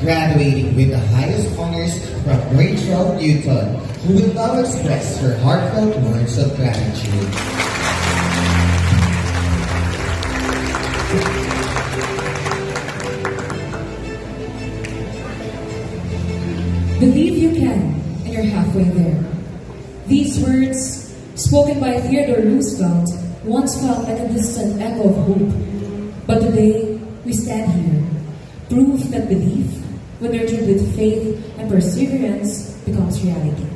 graduating with the highest honors from grade 12 Newton, who will now express her heartfelt words of gratitude. Believe you can, and you're halfway there. These words, spoken by Theodore Roosevelt, once felt like a distant echo of hope. But today, we stand here, proof that belief, when nurtured with faith and perseverance, becomes reality.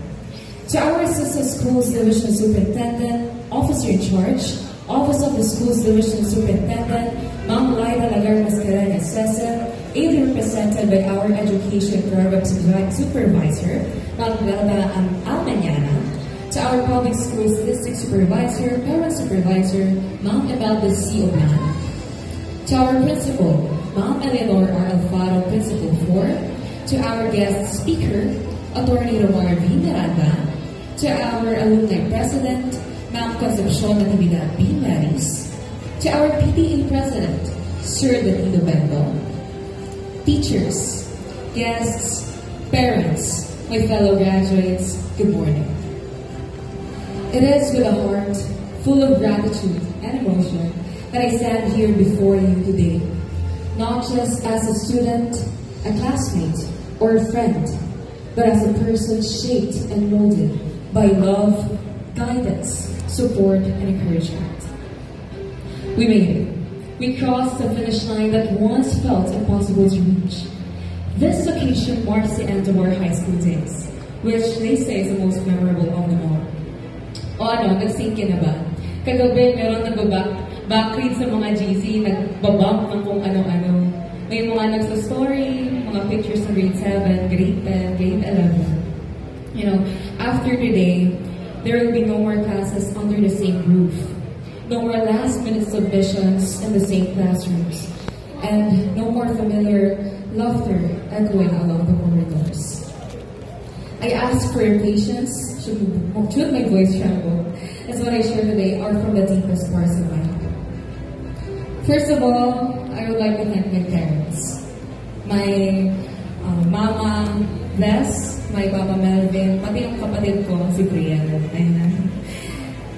To our Assistant Schools Division Superintendent, Officer in Charge, Office of the Schools Division Superintendent, Ma'am Laida Lagar Mascarena Cesar, ably represented by our Education Program Supervisor, Ma'am Belda Almanyana, to our Public Schools District Supervisor, Parent Supervisor, Ma'am Imelda C. Oman, to our Principal, Ma'am Eleanor R. Alfaro, Principal 4, to our guest speaker, Attorney Romar V. Miranda, to our Alumni President, Ma'am Concepcion Natividad B. Maris, to our PTA President, Sir Danilo Bendo, teachers, guests, parents, my fellow graduates, good morning. It is with a heart full of gratitude and emotion that I stand here before you today, not just as a student, a classmate, or a friend, but as a person shaped and molded by love, guidance, support, and encouragement. We made it. We crossed the finish line that once felt impossible to reach. This occasion marks the end of our high school days, which they say is the most memorable of them all. O ano, nag-sync na ba? Kagabi, meron nag-backread sa mga GC, nag-bump ng kung ano-ano. May mga nagsa-story, mga pictures ng grade 7, grade 10, grade 11. You know, after today, there will be no more classes under the same roof. No more last-minute submissions in the same classrooms. And no more familiar laughter echoing along the corridors. I ask for your patience, should my voice tremble, as what I share today are from the deepest parts of my heart. First of all, I would like to thank my parents. My mama, Bless, my papa Melvin, pati yung kapatid ko, si Brian.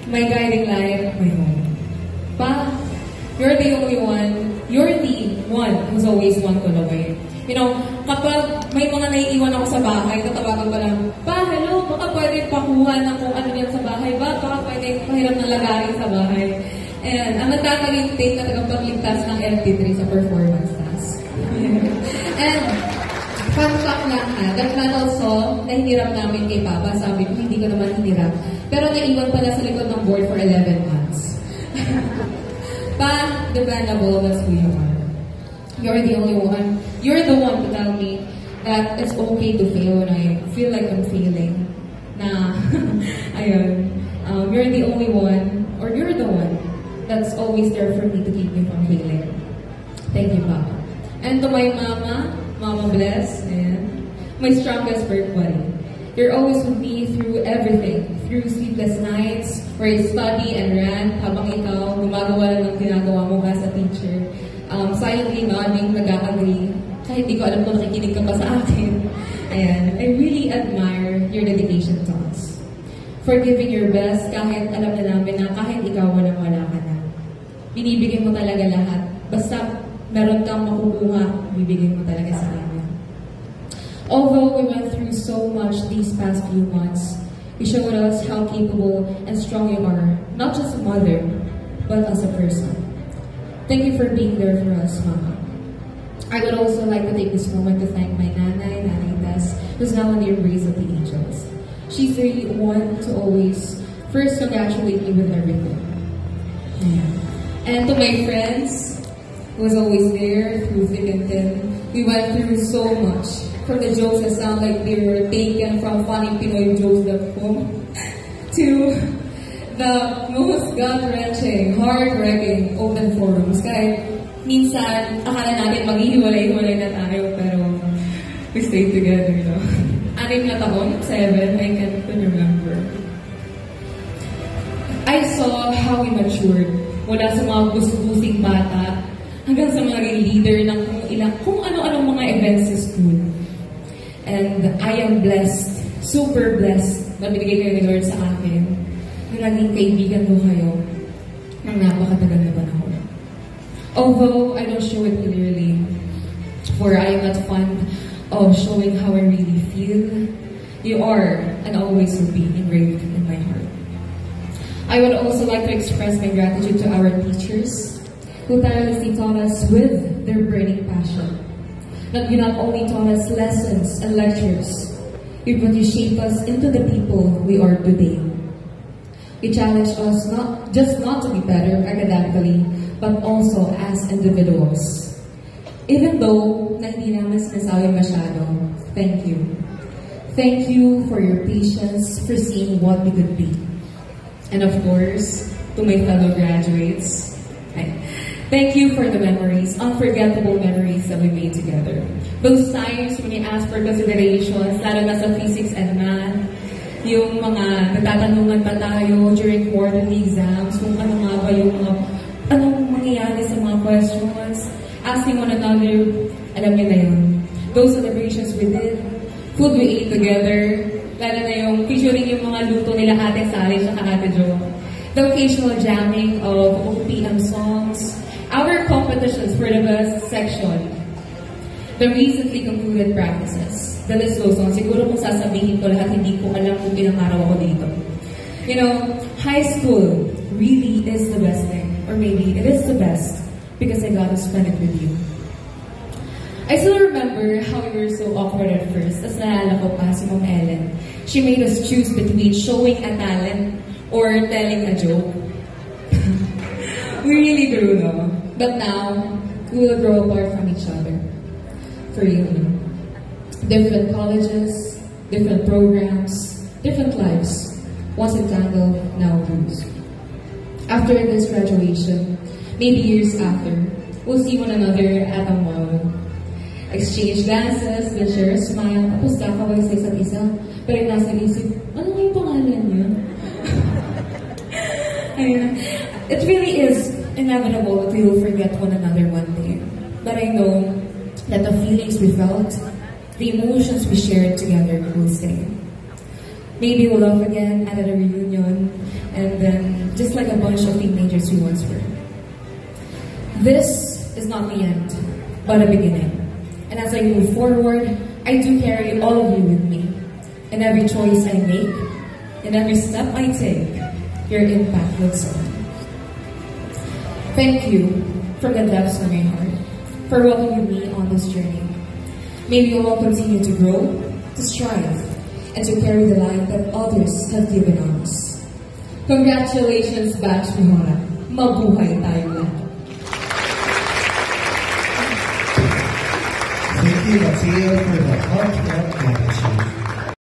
My guiding light, my home. Pa, you're the only one, you're the one who's always one call away. You know, kapag may mga naiiwan ako sa bahay, tatawagan ko lang, Pa, hello, baka pwede pakuha ng kung ano yan sa bahay ba? Baka pwede pahiram ng lagarin sa bahay. And ang nagtatagintate na tagapagligtas ng MP3 sa performance task. And, fun fact lang ha, that battle song, nahinirap namin kay Papa, sabi ko, hindi ko naman hinirap. Pero naiwan pala sa likod ng board for 11 months. Pa, dependable, that's who you are. You're the only one. You're the one to tell me that it's okay to fail when I feel like I'm failing. Na, ayun. You're the only one, or you're the one that's always there for me to keep me from failing. Thank you, Papa. And to my mama, Mama Bless, and my strongest bird buddy. You're always with me through everything, through sleepless nights, where I study and rant, habang ikaw gumagawa lang ng ginagawa mo as a teacher. Silently nodding, nag-agree, kahit di ko alam kung nakikinig ka pa sa akin. Ayan, I really admire your dedication to us. For giving your best, kahit alam na namin na kahit ikaw walang-wala ka na. Binibigay mo talaga lahat. Basta meron kang makukuha, bibigay mo talaga sa amin. Although we went through so much these past few months, you showed us how capable and strong you are, not just a mother, but as a person. Thank you for being there for us, Mama. I would also like to take this moment to thank my Nanay Tess, who's now in the embrace of the angels. She's the one to always first congratulate me with everything. Yeah. And to my friends, who was always there through thick and thin, we went through so much. From the jokes that sound like they were taken from funnypinoyjokes.com to the most gut-wrenching, heart-wrecking open forums. Kahit minsan, akala natin maghihiwalay-hiwalay na tayo, pero we stayed together, you know. 6 na taon, 7, I can't even remember. I saw how we matured mula sa mga gusing bata hanggang sa mga leader ng kung ano-anong mga events sa school. And I am blessed, super blessed, na binigay kayo ni Lord sa akin. Na naging kaibigan ko kayo ng napakatagal na panahon. Although I don't show it clearly, for I am not fond of showing how I really feel, you are and always will be engraved in my heart. I would also like to express my gratitude to our teachers who tirelessly taught us with their burning passion. That you not only taught us lessons and lectures, but you shaped us into the people we are today. You challenged us not to be better academically, but also as individuals. Even though na hindi namin sinasabi masyado, thank you. Thank you for your patience, for seeing what we could be. And of course, to my fellow graduates, thank you for the memories, unforgettable memories that we made together. Those times when you asked for considerations, lalo na sa physics and math, yung mga nagtatanungan pa tayo during quarterly exams, kung ano nga ba yung mga, anong mangyayari sa mga questions, asking one another, alam niyo na yun. Those celebrations we did, food we ate together, lalo na yung featuring yung mga luto nila Ate Sally at Ate Jo. The occasional jamming of OPM songs, our competitions for the best section, the recently concluded practices. The list goes on. Siguro kung sasabihin ko lahat, hindi ko alam kung ilang araw ako dito. You know, high school really is the best thing. Or maybe it is the best because I got to spend it with you. I still remember how we were so awkward at first. As naalala ko pa si Ma'am Ellen. She made us choose between showing a talent or telling a joke. We really grew, no? But now, we will grow apart from each other. For real, no? Different colleges, different programs, different lives. Once entangled, now bruised. After this graduation, maybe years after, we'll see one another at a mall. Exchange glances, then share a smile, tapos kakaway sa isa't isa. Pero yung nasa isip, ano nga yung pangalan niya? Ayun. It really is inevitable that we will forget one another one day. But I know that the feelings we felt, the emotions we shared together will stay. Maybe we'll laugh again at a reunion, and then just like a bunch of teenagers we once were. This is not the end, but a beginning. And as I move forward, I do carry all of you with me. In every choice I make, in every step I take, your impact lives on. Thank you from the depths of my heart for welcoming me on this journey. May we all continue to grow, to strive, and to carry the light that others have given us. Congratulations, Batch Mihora. Mabuhay tayo lahat. Thank you, Mateo, for the heartfelt gratitude.